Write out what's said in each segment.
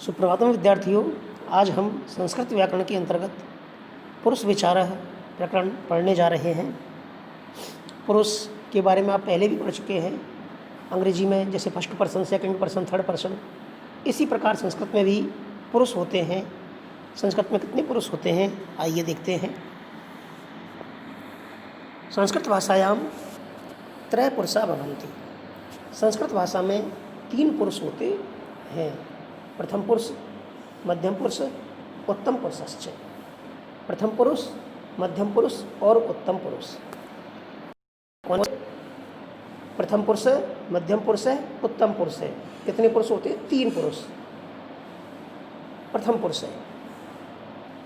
सुप्रभातम विद्यार्थियों। आज हम संस्कृत व्याकरण के अंतर्गत पुरुष विचारः प्रकरण पढ़ने जा रहे हैं। पुरुष के बारे में आप पहले भी पढ़ चुके हैं अंग्रेजी में, जैसे first person, second person, third person. इसी प्रकार संस्कृत में भी पुरुष होते हैं। संस्कृत में कितने पुरुष होते हैं आइए देखते हैं। संस्कृत भाषायां त्रय पुरुषा भवन्ति। संस्कृत भाषा में 3 पुरुष होते हैं। प्रथम पुरुष, मध्यम पुरुष, उत्तम पुरुषश्च। प्रथम पुरुष, मध्यम पुरुष और उत्तम पुरुष। कौन? प्रथम पुरुष है, मध्यम पुरुष है, उत्तम पुरुष है। कितने पुरुष होते हैं? 3 पुरुष। प्रथम पुरुष है।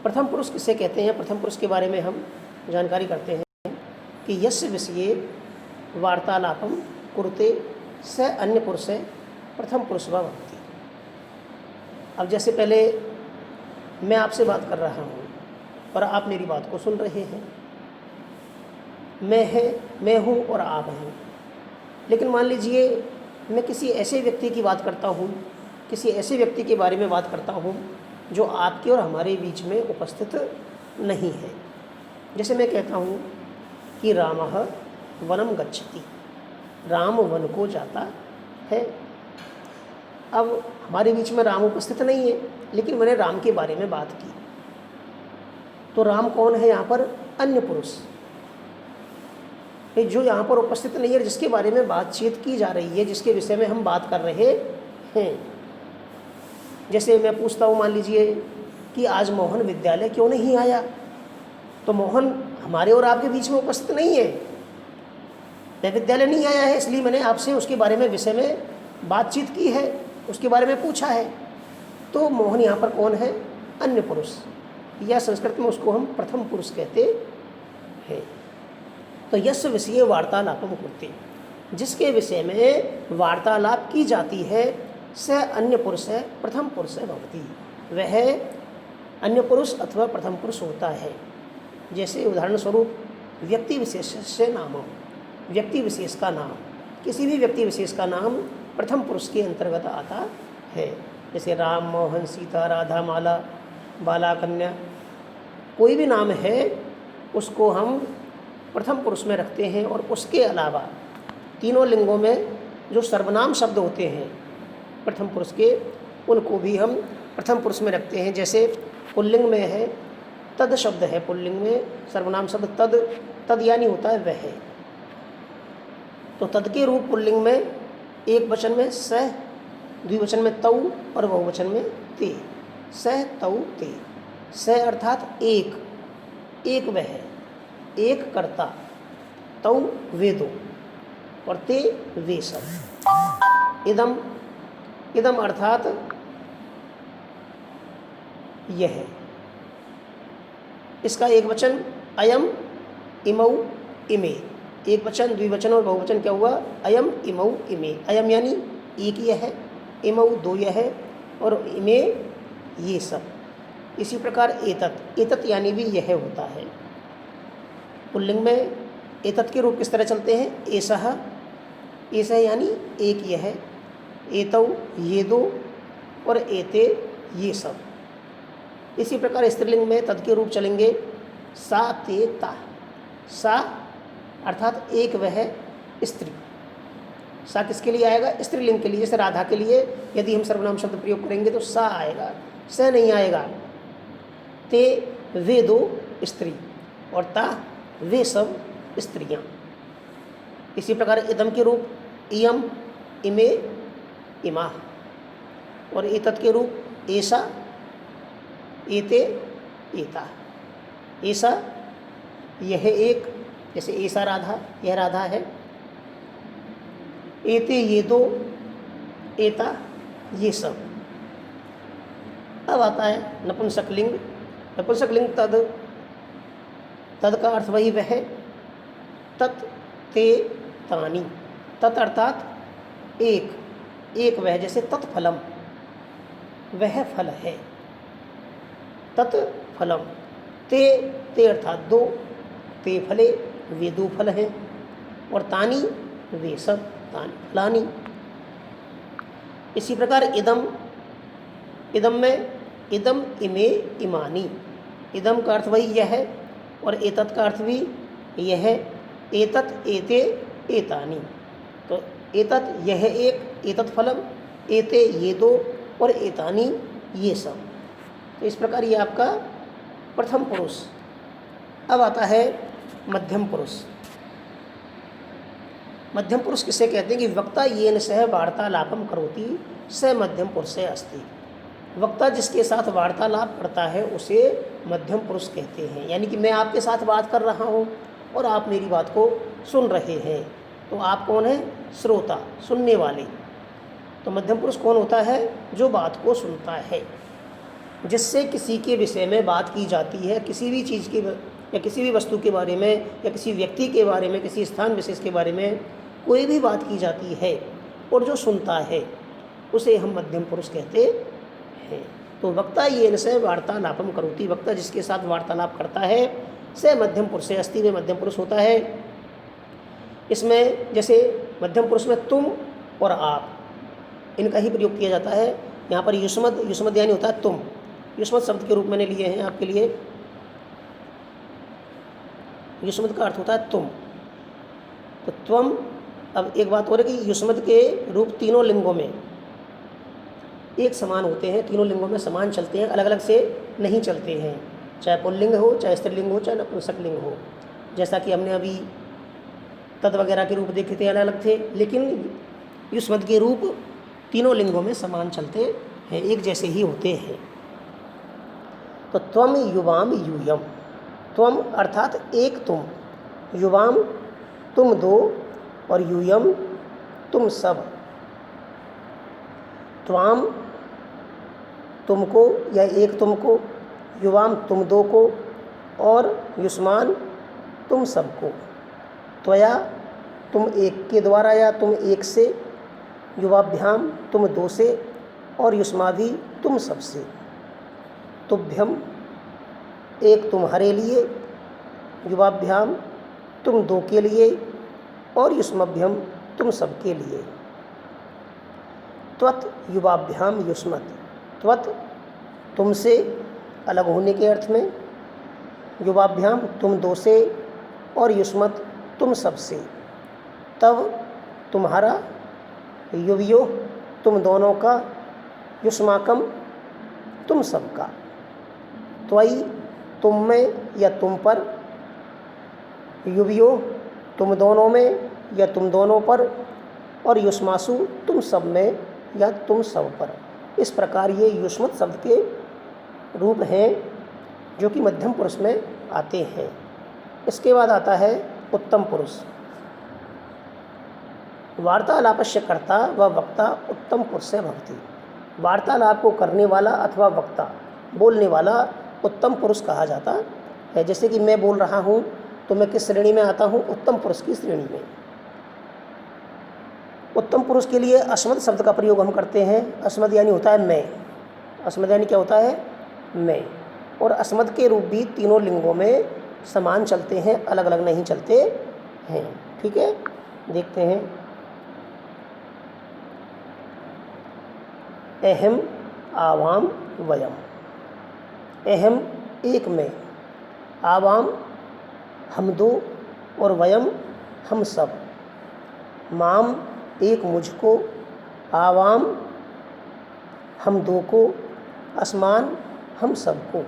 प्रथम पुरुष किसे कहते हैं? प्रथम पुरुष के बारे में हम जानकारी करते हैं कि यस्य विषये वार्तालापम कुरुते स अन्य पुरुष है प्रथम पुरुष भवति। अब जैसे पहले मैं आपसे बात कर रहा हूँ और आप मेरी बात को सुन रहे हैं। मैं हूँ और आप हैं। लेकिन मान लीजिए मैं किसी ऐसे व्यक्ति की बात करता हूँ, किसी ऐसे व्यक्ति के बारे में बात करता हूँ जो आपके और हमारे बीच में उपस्थित नहीं है। जैसे मैं कहता हूँ कि रामः वनम गच्छति, राम वन को जाता है। अब हमारे बीच में राम उपस्थित नहीं है, लेकिन मैंने राम के बारे में बात की। तो राम कौन है यहाँ पर? अन्य पुरुष जो यहाँ पर उपस्थित नहीं है, जिसके बारे में बातचीत की जा रही है, जिसके विषय में हम बात कर रहे हैं। जैसे मैं पूछता हूँ, मान लीजिए कि आज मोहन विद्यालय क्यों नहीं आया, तो मोहन हमारे और आपके बीच में उपस्थित नहीं है। वह विद्यालय नहीं आया है, इसलिए मैंने आपसे उसके बारे में विषय में बातचीत की है, उसके बारे में पूछा है। तो मोहन यहाँ पर कौन है? अन्य पुरुष, या संस्कृत में उसको हम प्रथम पुरुष कहते हैं। तो यस्य विषये वार्तालापम कुरुते, जिसके विषय में वार्तालाप की जाती है, स अन्य पुरुष है प्रथम पुरुष है भवति, वह अन्य पुरुष अथवा प्रथम पुरुष होता है। जैसे उदाहरण स्वरूप व्यक्ति विशेष से नाम, व्यक्ति विशेष का नाम, किसी भी व्यक्ति विशेष का नाम प्रथम पुरुष के अंतर्गत आता है। जैसे राम, मोहन, सीता, राधा, माला, बाला, कन्या, कोई भी नाम है उसको हम प्रथम पुरुष में रखते हैं। और उसके अलावा तीनों लिंगों में जो सर्वनाम शब्द होते हैं प्रथम पुरुष के, उनको भी हम प्रथम पुरुष में रखते हैं। जैसे पुल्लिंग में है तद शब्द है, पुल्लिंग में सर्वनाम शब्द तद, तद यानी होता है वह। तो तद के रूप पुल्लिंग में एक वचन में स, द्विवचन में तौ और बहुवचन में ते। स तौ ते। स अर्थात एक, एक वह, एक कर्ता, तौ वे दो और ते वे सब। इदम, इदम अर्थात यह। इसका एक वचन अयम, इमौ, इमे। एक वचन, द्विवचन और बहुवचन क्या हुआ? अयम, इमौ, इमे। अयम यानी एक यह है, इमौ 2 यह है और इमे ये सब। इसी प्रकार एतत्, एतत् यानी भी यह होता है। पुल्लिंग में एतत् के रूप किस तरह चलते हैं? एसह, एसह यानी एक यह, एतौ ये 2 और एते ये सब। इसी प्रकार स्त्रीलिंग में तद के रूप चलेंगे सा, ते, ता। सा अर्थात एक वह स्त्री। सा किसके लिए आएगा? स्त्रीलिंग के लिए। जैसे राधा के लिए यदि हम सर्वनाम शब्द प्रयोग करेंगे तो सा आएगा, स नहीं आएगा। ते वे 2 स्त्री और ता वे सब स्त्रियां। इसी प्रकार इदम के रूप इयम, इमे, इमा। और एतत् के रूप ऐसा, एते, एता। ऐसा यह एक, जैसे ऐसा राधा, यह राधा है। एते ये 2, एता ये सब। अब आता है नपुंसकलिंग। नपुंसकलिंग तद, तद का अर्थ वही वह, तत्, ते, तानि। तत् अर्थात एक, एक वह, जैसे तत्फलम, वह फल है, तत् फलम। ते, ते अर्थात 2, ते फले, वे 2 फल हैं। और तानि वे सब, तानि फलानि। इसी प्रकार इदम, इदम में इदम इमे इमानी, इदम का अर्थ वही यह है और एतत् का अर्थ भी यह है। एतत् एते एतानी, तो एतत् यह एक, एतत् फलम, एते ये दो और एतानी ये सब। तो इस प्रकार ये आपका प्रथम पुरुष। अब आता है मध्यम पुरुष। मध्यम पुरुष किसे कहते हैं कि वक्ता येन सह वार्तालापम करोति स मध्यम पुरुषे अस्ति। वक्ता जिसके साथ वार्तालाप करता है उसे मध्यम पुरुष कहते हैं। यानी कि मैं आपके साथ बात कर रहा हूँ और आप मेरी बात को सुन रहे हैं, तो आप कौन है? श्रोता, सुनने वाले। तो मध्यम पुरुष कौन होता है? जो बात को सुनता है, जिससे किसी के विषय में बात की जाती है, किसी भी चीज़ की या किसी भी वस्तु के बारे में या किसी व्यक्ति के बारे में, किसी स्थान विशेष के बारे में कोई भी बात की जाती है और जो सुनता है उसे हम मध्यम पुरुष कहते हैं। तो वक्ता येन से वार्तालापम करोति, वक्ता जिसके साथ वार्तालाप करता है, से मध्यम पुरुष अस्ति, में मध्यम पुरुष होता है। इसमें जैसे मध्यम पुरुष में तुम और आप, इनका ही प्रयोग किया जाता है। यहाँ पर युष्मद, युष्मद यानी होता है तुम, युष्मद शब्द के रूप मैंने लिए हैं आपके लिए। युष्मद का अर्थ होता है तुम। तो त्वम, अब एक बात और है कि युष्मद के रूप तीनों लिंगों में एक समान होते हैं, तीनों लिंगों में समान चलते हैं, अलग अलग से नहीं चलते हैं, चाहे पुल्लिंग हो, चाहे स्त्रीलिंग हो, चाहे नपुंसकलिंग हो। जैसा कि हमने अभी तद वगैरह के रूप देखे थे, अलग अलग थे, लेकिन युष्मद के रूप तीनों लिंगों में समान चलते हैं, एक जैसे ही होते हैं। तो त्वम युवाम यूयम, त्वम अर्थात एक तुम, युवाम तुम दो और यूयम तुम सब। त्वाम तुमको या एक तुमको, युवाम तुम दो को और युष्मान तुम सबको। त्वया तुम एक के द्वारा या तुम एक से, युवाभ्याम तुम दो से और युष्माभि तुम सबसे। तुभ्यम एक तुम्हारे लिए, युवाभ्याम तुम दो के लिए और युष्मभ्यम तुम सबके लिए। त्वत युवाभ्याम युष्मत, त्वत तुमसे अलग होने के अर्थ में, युवाभ्याम तुम दो से और युष्मत तुम सबसे। तब तुम्हारा, युवयो तुम दोनों का, युष्माकम तुम सबका। त्वयि तुम में या तुम पर, युवयो तुम दोनों में या तुम दोनों पर और युष्मासु तुम सब में या तुम सब पर। इस प्रकार ये युष्मत शब्द के रूप हैं जो कि मध्यम पुरुष में आते हैं। इसके बाद आता है उत्तम पुरुष। वार्तालापस्य कर्ता व वक्ता उत्तम पुरुष से भवति। वार्तालाप को करने वाला अथवा वक्ता, बोलने वाला उत्तम पुरुष कहा जाता है। जैसे कि मैं बोल रहा हूँ तो मैं किस श्रेणी में आता हूँ? उत्तम पुरुष की श्रेणी में। उत्तम पुरुष के लिए अस्मद शब्द का प्रयोग हम करते हैं। अस्मद यानी होता है मैं, अस्मद यानी क्या होता है? मैं। और अस्मद के रूप भी तीनों लिंगों में समान चलते हैं, अलग अलग नहीं चलते हैं। ठीक है, देखते हैं। अहम आवाम वयम, अहम एक में, आवाम हम दो और वयम हम सब। माम एक मुझको, आवाम हम दो को, अस्मान हम सबको।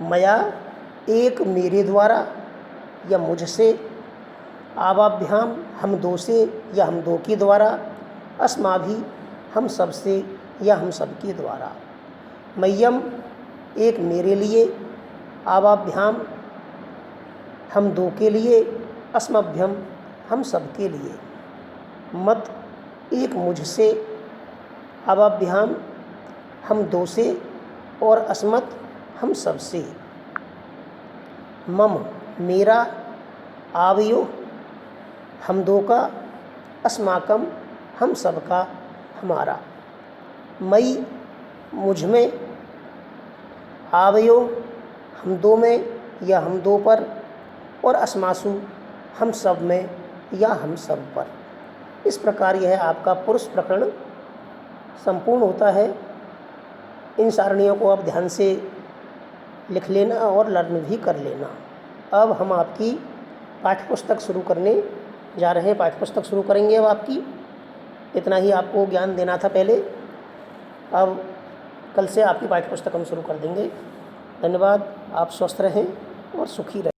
मया एक मेरे द्वारा या मुझसे, आवाभ्याम हम दो से या हम दो के द्वारा, अस्माभि हम सब से या हम सब के द्वारा। मय्यम एक मेरे लिए, आवाभ्याम हम दो के लिए, अस्मभ्यम हम सब के लिए। मत एक मुझसे, आवाभ्याम हम दो से और अस्मत् हम सब से। मम मेरा, आवयो हम दो का, अस्माकम हम सब का, हमारा। मई मुझ में, आवयो हम दो में या हम दो पर और अस्मासु हम सब में या हम सब पर। इस प्रकार यह आपका पुरुष प्रकरण संपूर्ण होता है। इन सारणियों को आप ध्यान से लिख लेना और लर्न भी कर लेना। अब हम आपकी पाठ्यपुस्तक शुरू करने जा रहे हैं। पाठ्यपुस्तक शुरू करेंगे अब आपकी, इतना ही आपको ज्ञान देना था पहले। अब कल से आपकी पाठ्यपुस्तक हम शुरू कर देंगे। धन्यवाद। आप स्वस्थ रहें और सुखी रहें।